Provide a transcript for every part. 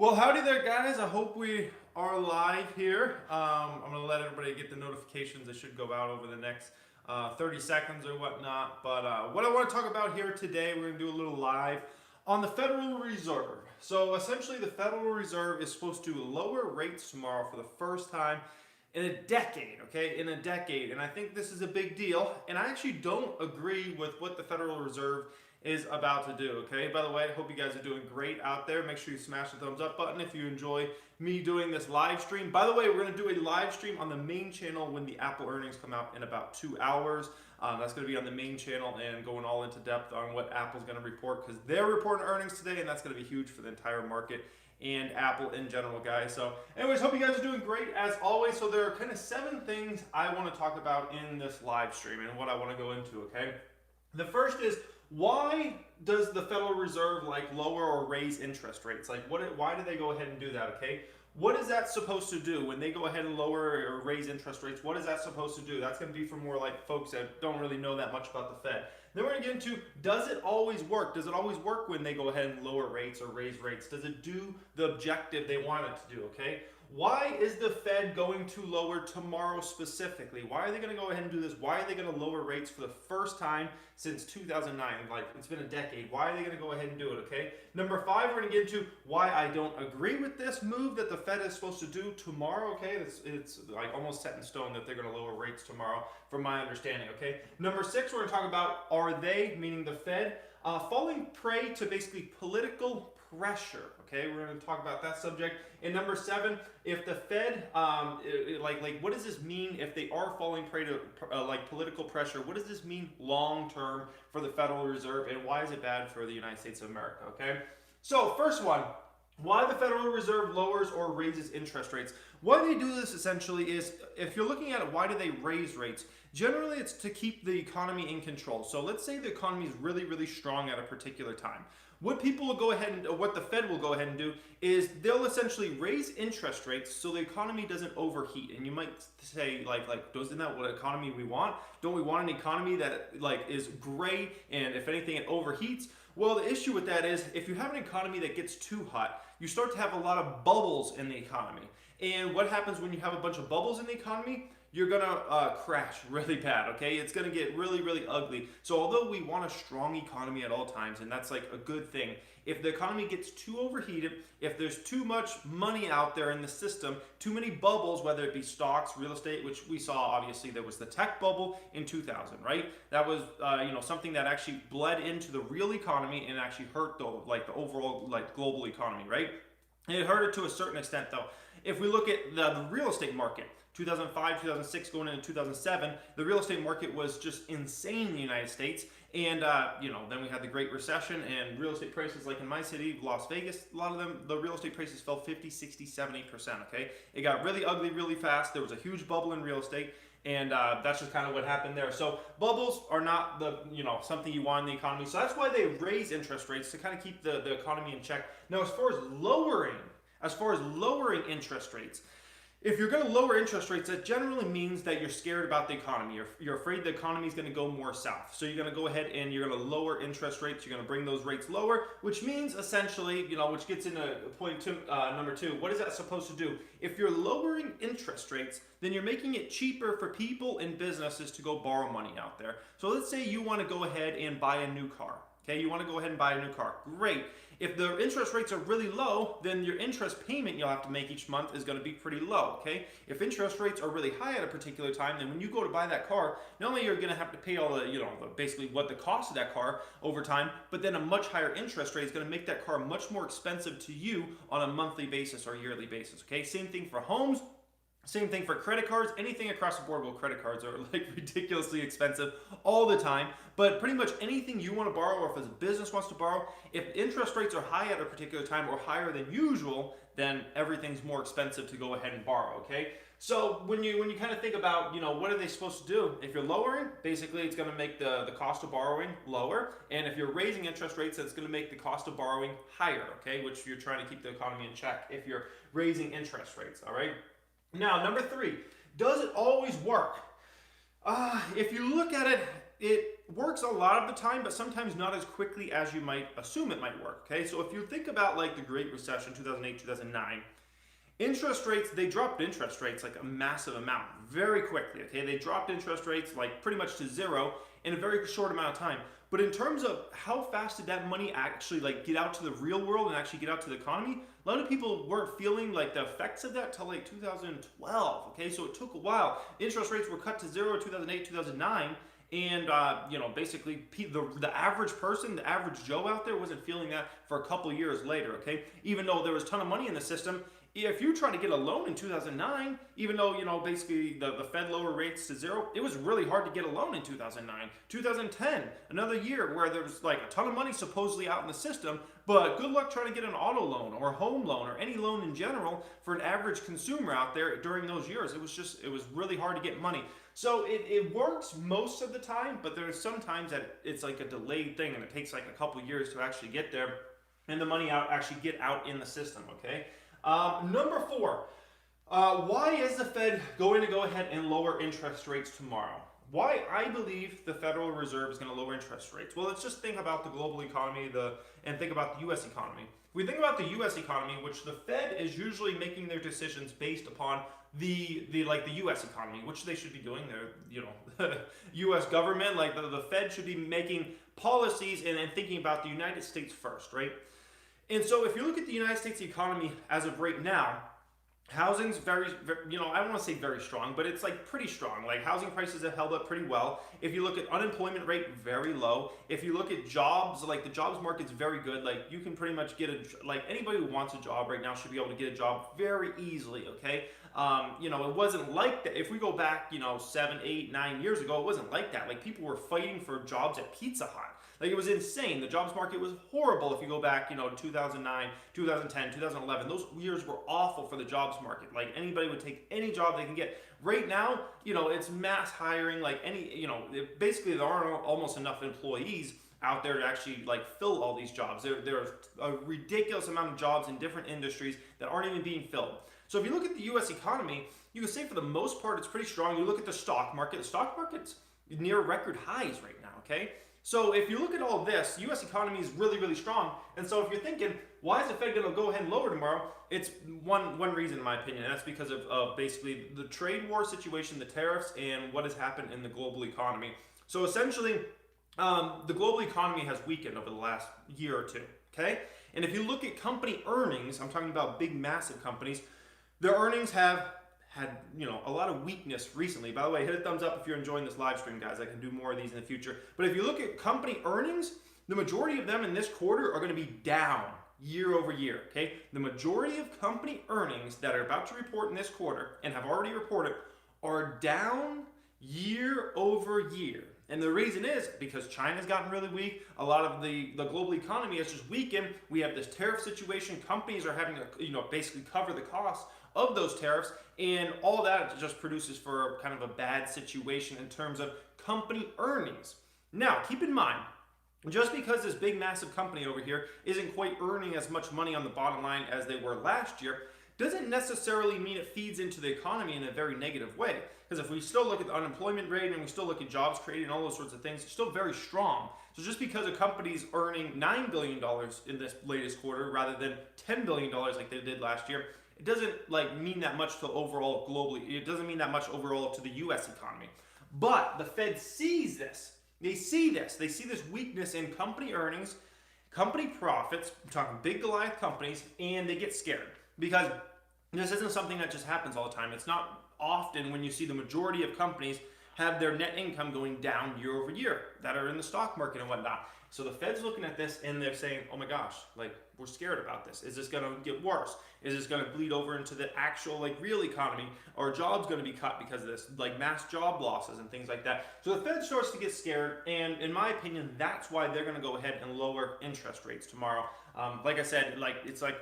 Well, howdy there, guys. I hope we are live here. I'm going to let everybody get the notifications that should go out over the next 30 seconds or whatnot. But what I want to talk about here today, we're going to do a little live on the Federal Reserve. So essentially, the Federal Reserve is supposed to lower rates tomorrow for the first time in a decade, okay? In a decade. And I think this is a big deal. And I actually don't agree with what the Federal Reserve is about to do, okay? By the way, I hope you guys are doing great out there. Make sure you smash the thumbs up button if you enjoy me doing this live stream. By the way, we're going to do a live stream on the main channel when the Apple earnings come out in about 2 hours. That's going to be on the main channel and going all into depth on what Apple's going to report because they're reporting earnings today, and that's going to be huge for the entire market and Apple in general, guys. So anyways, hope you guys are doing great as always. So there are kind of 7 things I want to talk about in this live stream and what I want to go into, okay? The first is, why does the Federal Reserve lower or raise interest rates? Why do they go ahead and do that, okay? What is that supposed to do when they go ahead and lower or raise interest rates? What is that supposed to do? That's going to be for more folks that don't really know that much about the Fed. Then we're going to get into, does it always work? Does it always work when they go ahead and lower rates or raise rates? Does it do the objective they want it to do, okay? Why is the Fed going to lower tomorrow specifically? Why are they going to go ahead and do this? Why are they going to lower rates for the first time since 2009? It's been a decade. Why are they going to go ahead and do it, okay? Number 5, we're going to get into why I don't agree with this move that the Fed is supposed to do tomorrow, okay? It's almost set in stone that they're going to lower rates tomorrow from my understanding, okay? Number 6, we're going to talk about, are they, meaning the Fed, falling prey to basically political pressure, okay? We're going to talk about that subject. And number 7, if the Fed, what does this mean if they are falling prey to political pressure? What does this mean long term for the Federal Reserve, and why is it bad for the United States of America, okay? So first one, why the Federal Reserve lowers or raises interest rates. Why they do this essentially is, if you're looking at it, why do they raise rates? Generally, it's to keep the economy in control. So let's say the economy is really, really strong at a particular time. What people will go ahead and, or what the Fed will go ahead and do, is they'll essentially raise interest rates so the economy doesn't overheat. And you might say, isn't that what economy we want? Don't we want an economy that is gray and if anything it overheats? Well, the issue with that is if you have an economy that gets too hot, you start to have a lot of bubbles in the economy. And what happens when you have a bunch of bubbles in the economy? You're gonna crash really bad, okay? It's gonna get really, really ugly. So although we want a strong economy at all times, and that's a good thing, if the economy gets too overheated, if there's too much money out there in the system, too many bubbles, whether it be stocks, real estate, which we saw, obviously, there was the tech bubble in 2000, right? That was, something that actually bled into the real economy and actually hurt the overall, global economy, right? And it hurt it to a certain extent, though. If we look at the real estate market, 2005, 2006, going into 2007, the real estate market was just insane in the United States. And, then we had the Great Recession and real estate prices, like in my city, Las Vegas, a lot of them, the real estate prices fell 50, 60, 70%, okay? It got really ugly really fast. There was a huge bubble in real estate. And that's just kind of what happened there. So bubbles are not something you want in the economy. So that's why they raise interest rates to kind of keep the economy in check. Now, as far as lowering interest rates, if you're going to lower interest rates, that generally means that you're scared about the economy. You're afraid the economy is going to go more south. So you're going to go ahead and you're going to lower interest rates. You're going to bring those rates lower, which means essentially, which gets into point number 2. What is that supposed to do? If you're lowering interest rates, then you're making it cheaper for people and businesses to go borrow money out there. So let's say you want to go ahead and buy a new car. Okay, you want to go ahead and buy a new car. Great. If the interest rates are really low, then your interest payment you'll have to make each month is going to be pretty low, okay? If interest rates are really high at a particular time, then when you go to buy that car, not only are you going to have to pay all the, basically what the cost of that car over time, but then a much higher interest rate is going to make that car much more expensive to you on a monthly basis or yearly basis, okay? Same thing for homes. Same thing for credit cards, anything across the board. Well, credit cards are ridiculously expensive all the time, but pretty much anything you want to borrow, or if a business wants to borrow, if interest rates are high at a particular time or higher than usual, then everything's more expensive to go ahead and borrow, okay? So when you kind of think about, what are they supposed to do? If you're lowering, basically it's going to make the cost of borrowing lower, and if you're raising interest rates, it's going to make the cost of borrowing higher, okay? Which you're trying to keep the economy in check if you're raising interest rates, all right? Now, number 3, does it always work? If you look at it, works a lot of the time, but sometimes not as quickly as you might assume it might work. Okay, so if you think about like the Great Recession, 2008, 2009, interest rates, they dropped interest rates like a massive amount very quickly. Okay, they dropped interest rates like pretty much to zero in a very short amount of time. But in terms of how fast did that money actually like get out to the real world and actually get out to the economy, a lot of people weren't feeling like the effects of that till like 2012. Okay, so it took a while. Interest rates were cut to zero 2008, 2009. And basically, the average person, the average Joe out there, wasn't feeling that for a couple years later. Okay, even though there was a ton of money in the system, if you try to get a loan in 2009, even though basically the Fed lowered rates to zero, it was really hard to get a loan in 2009. 2010, another year where there was like a ton of money supposedly out in the system, but good luck trying to get an auto loan or a home loan or any loan in general for an average consumer out there during those years. It was really hard to get money. So it works most of the time, but there's sometimes that it's like a delayed thing and it takes like a couple years to actually get there and the money actually get out in the system, okay? Number 4, why is the Fed going to go ahead and lower interest rates tomorrow? Why I believe the Federal Reserve is going to lower interest rates? Well, let's just think about the global economy and think about the U.S. economy. If we think about the U.S. economy, which the Fed is usually making their decisions based upon the U.S. economy, which they should be doing. The U.S. government, like the Fed should be making policies and thinking about the United States first, right? And so if you look at the United States economy as of right now, housing's very, I don't want to say very strong, but it's like pretty strong. Like housing prices have held up pretty well. If you look at unemployment rate, very low. If you look at jobs, like the jobs market's very good. Like you can pretty much get anybody who wants a job right now should be able to get a job very easily, okay? It wasn't like that. If we go back, 7, 8, 9 years ago, it wasn't like that. Like people were fighting for jobs at Pizza Hut. Like it was insane. The jobs market was horrible if you go back, 2009, 2010, 2011. Those years were awful for the jobs market. Like anybody would take any job they can get. Right now, it's mass hiring. Like basically there aren't almost enough employees out there to actually like fill all these jobs. There's a ridiculous amount of jobs in different industries that aren't even being filled. So if you look at the U.S. economy, you can say for the most part it's pretty strong. You look at the stock market market's near record highs right now, okay? So if you look at all this, the U.S. economy is really, really strong. And so if you're thinking, why is the Fed going to go ahead and lower tomorrow? It's one reason, in my opinion, and that's because of basically the trade war situation, the tariffs, and what has happened in the global economy. So essentially, the global economy has weakened over the last year or two, okay? And if you look at company earnings, I'm talking about big, massive companies, their earnings have had a lot of weakness recently. By the way, hit a thumbs up if you're enjoying this live stream, guys. I can do more of these in the future. But if you look at company earnings, the majority of them in this quarter are going to be down year over year, okay? The majority of company earnings that are about to report in this quarter and have already reported are down year over year. And the reason is because China's gotten really weak. A lot of the global economy has just weakened. We have this tariff situation. Companies are having to basically cover the costs of those tariffs, and all that just produces for kind of a bad situation in terms of company earnings. Now, keep in mind, just because this big massive company over here isn't quite earning as much money on the bottom line as they were last year, doesn't necessarily mean it feeds into the economy in a very negative way. Because if we still look at the unemployment rate and we still look at jobs created and all those sorts of things, it's still very strong. So just because a company's earning $9 billion in this latest quarter rather than $10 billion like they did last year, it doesn't mean that much to overall globally. It doesn't mean that much overall to the U.S. economy. But the Fed sees this. They see this. They see this weakness in company earnings, company profits. I'm talking big Goliath companies, and they get scared because this isn't something that just happens all the time. It's not often when you see the majority of companies have their net income going down year over year that are in the stock market and whatnot. So the Fed's looking at this and they're saying, oh my gosh, we're scared about this. Is this going to get worse? Is this going to bleed over into the actual real economy? Are jobs going to be cut because of this, mass job losses and things like that? So the Fed starts to get scared, and in my opinion, that's why they're going to go ahead and lower interest rates tomorrow. Like I said, it's a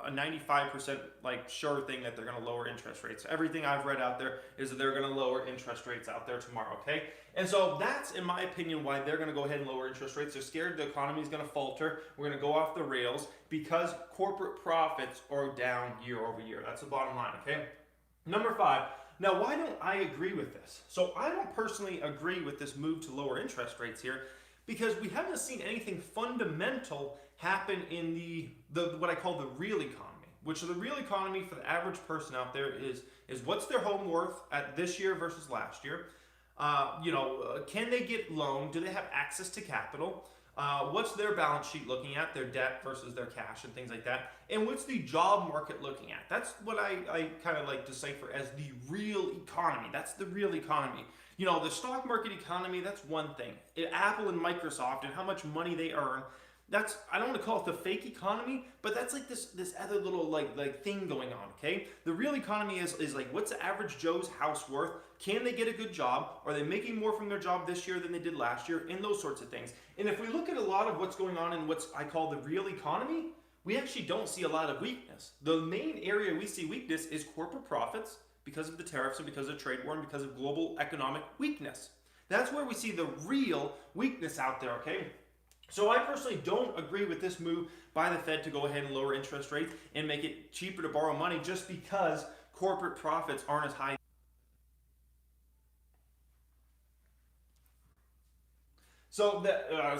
95% sure thing that they're going to lower interest rates. Everything I've read out there is that they're going to lower interest rates out there tomorrow, okay? And so that's, in my opinion, why they're going to go ahead and lower interest rates. They're scared the economy is going to falter. We're going to go off the rails because corporate profits are down year over year. That's the bottom line, okay? Number 5, Now, why don't I agree with this? So I don't personally agree with this move to lower interest rates here because we haven't seen anything fundamental happen in the what I call the real economy, which the real economy for the average person out there is what's their home worth at this year versus last year. Can they get loan? Do they have access to capital? What's their balance sheet looking at, their debt versus their cash and things like that? And what's the job market looking at? That's what I kind of like decipher as the real economy. That's the real economy. The stock market economy, that's one thing. Apple and Microsoft and how much money they earn, that's, I don't want to call it the fake economy, but that's like this other little like thing going on, okay? The real economy is like, what's the average Joe's house worth? Can they get a good job? Are they making more from their job this year than they did last year? And those sorts of things. And if we look at a lot of what's going on in what's I call the real economy, we actually don't see a lot of weakness. The main area we see weakness is corporate profits because of the tariffs and because of trade war and because of global economic weakness. That's where we see the real weakness out there, okay? So I personally don't agree with this move by the Fed to go ahead and lower interest rates and make it cheaper to borrow money just because corporate profits aren't as high. So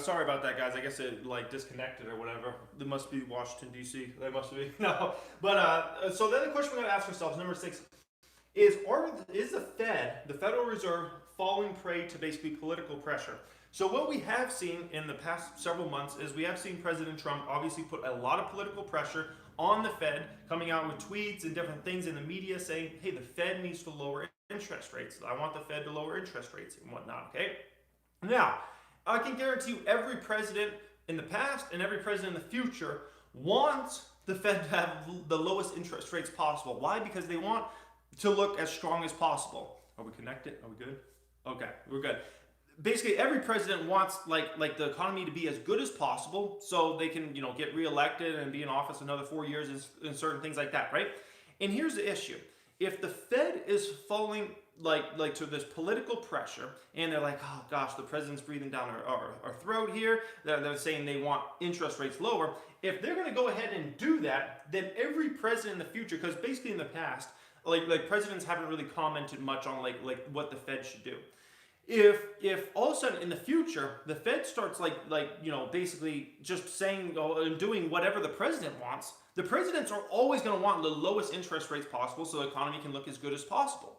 sorry about that, guys. I guess it disconnected or whatever. It must be Washington D.C. That must be no. But so then the question we got to ask ourselves, number 6, is the Fed, the Federal Reserve, falling prey to basically political pressure? So what we have seen in the past several months is we have seen President Trump obviously put a lot of political pressure on the Fed, coming out with tweets and different things in the media saying, hey, the Fed needs to lower interest rates. I want the Fed to lower interest rates and whatnot, okay? Now, I can guarantee you every president in the past and every president in the future wants the Fed to have the lowest interest rates possible. Why? Because they want to look as strong as possible. Are we connected? Are we good? Okay, we're good. Basically, every president wants like the economy to be as good as possible so they can, get reelected and be in office another 4 years and certain things like that, right? And here's the issue. If the Fed is falling like to this political pressure and they're like, oh gosh, the president's breathing down our throat here, they're saying they want interest rates lower. If they're going to go ahead and do that, then every president in the future, because basically in the past, like presidents haven't really commented much on like what the Fed should do. If all of a sudden in the future the Fed starts basically just saying and doing whatever the president wants, the presidents are always going to want the lowest interest rates possible so the economy can look as good as possible.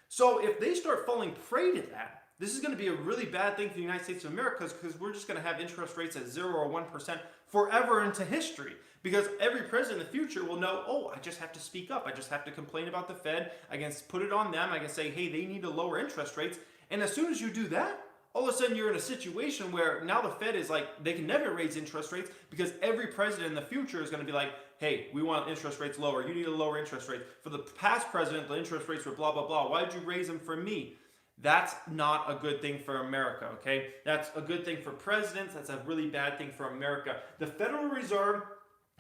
So if they start falling prey to that, this is going to be a really bad thing for the United States of America because we're just going to have interest rates at 0 or 1% forever into history. Because every president in the future will know, oh, I just have to speak up. I just have to complain about the Fed. I can put it on them. I can say, hey, they need to lower interest rates. And as soon as you do that, all of a sudden you're in a situation where now the Fed is like, they can never raise interest rates because every president in the future is going to be like, hey, we want interest rates lower. You need to lower interest rates. For the past president, the interest rates were blah, blah, blah. Why did you raise them for me? That's not a good thing for America, okay? That's a good thing for presidents. That's a really bad thing for America. The Federal Reserve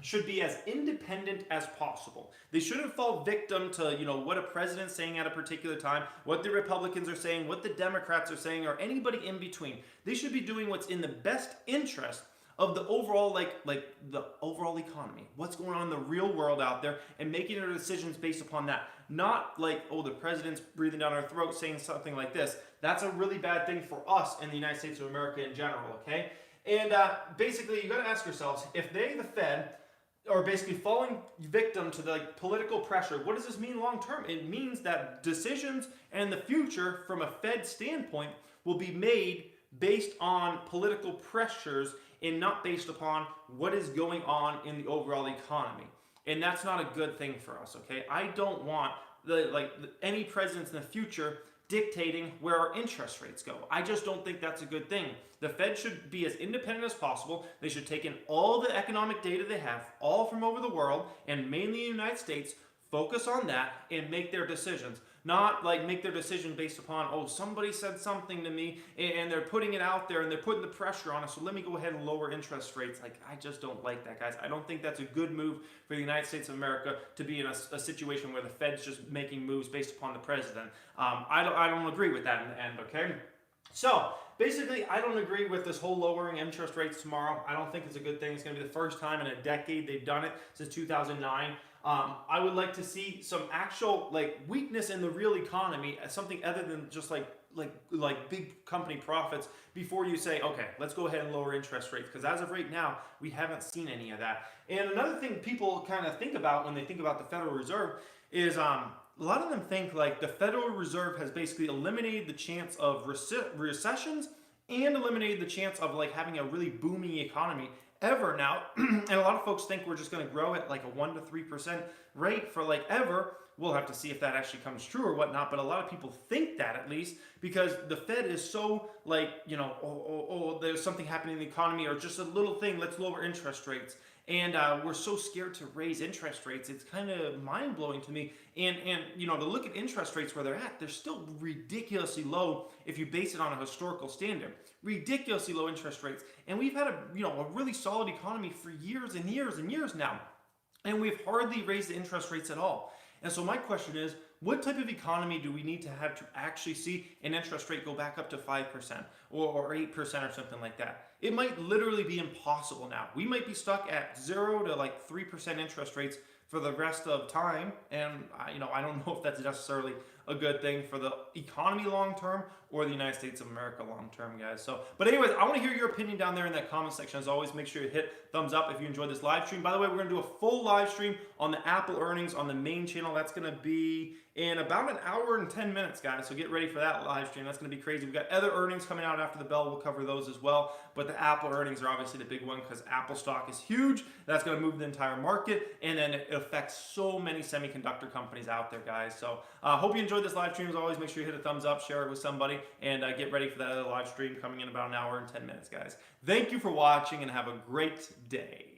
should be as independent as possible. They shouldn't fall victim to, what a president's saying at a particular time, what the Republicans are saying, what the Democrats are saying, or anybody in between. They should be doing what's in the best interest of the overall, the overall economy. What's going on in the real world out there and making their decisions based upon that. Not like, oh, the president's breathing down our throat saying something like this. That's a really bad thing for us in the United States of America in general, okay? And basically, you got to ask yourselves, if they, the Fed, are basically falling victim to the political pressure, what does this mean long term? It means that decisions in the future from a Fed standpoint will be made based on political pressures and not based upon what is going on in the overall economy. And that's not a good thing for us, okay? I don't want any presidents in the future dictating where our interest rates go. I just don't think that's a good thing. The Fed should be as independent as possible. They should take in all the economic data they have, all from over the world, and mainly the United States, focus on that and make their decisions. Not make their decision based upon, oh, somebody said something to me and they're putting it out there and they're putting the pressure on us, so let me go ahead and lower interest rates. I just don't like that, guys. I don't think that's a good move for the United States of America to be in a situation where the Fed's just making moves based upon the president. I don't agree with that in the end, okay? So basically, I don't agree with this whole lowering interest rates tomorrow. I don't think it's a good thing. It's going to be the first time in a decade they've done it since 2009. I would like to see some actual like weakness in the real economy, something other than just like big company profits before you say, okay, let's go ahead and lower interest rates. Because as of right now, we haven't seen any of that. And another thing people kind of think about when they think about the Federal Reserve is a lot of them think like the Federal Reserve has basically eliminated the chance of recessions and eliminated the chance of like having a really booming economy ever now. And a lot of folks think we're just going to grow at like a 1 to 3% rate for like ever. We'll have to see if that actually comes true or whatnot, but a lot of people think that at least because the Fed is so like, there's something happening in the economy or just a little thing, let's lower interest rates. And we're so scared to raise interest rates. It's kind of mind blowing to me. And to look at interest rates where they're at, they're still ridiculously low if you base it on a historical standard. Ridiculously low interest rates. And we've had a really solid economy for years and years and years now. And we've hardly raised the interest rates at all. And so my question is, what type of economy do we need to have to actually see an interest rate go back up to 5% or 8% or something like that? It might literally be impossible now. We might be stuck at 0 to like 3% interest rates for the rest of time. And I don't know if that's necessarily a good thing for the economy long term or the United States of America long term, guys. So, but anyways, I want to hear your opinion down there in that comment section. As always, make sure you hit thumbs up if you enjoyed this live stream. By the way, we're going to do a full live stream on the Apple earnings on the main channel. That's going to be in about an hour and 10 minutes, guys. So get ready for that live stream. That's going to be crazy. We've got other earnings coming out after the bell. We'll cover those as well. But the Apple earnings are obviously the big one because Apple stock is huge. That's going to move the entire market. And then it affects so many semiconductor companies out there, guys. So hope you enjoyed this live stream. As always, make sure you hit a thumbs up, share it with somebody, and get ready for that other live stream coming in about an hour and 10 minutes, guys. Thank you for watching and have a great day.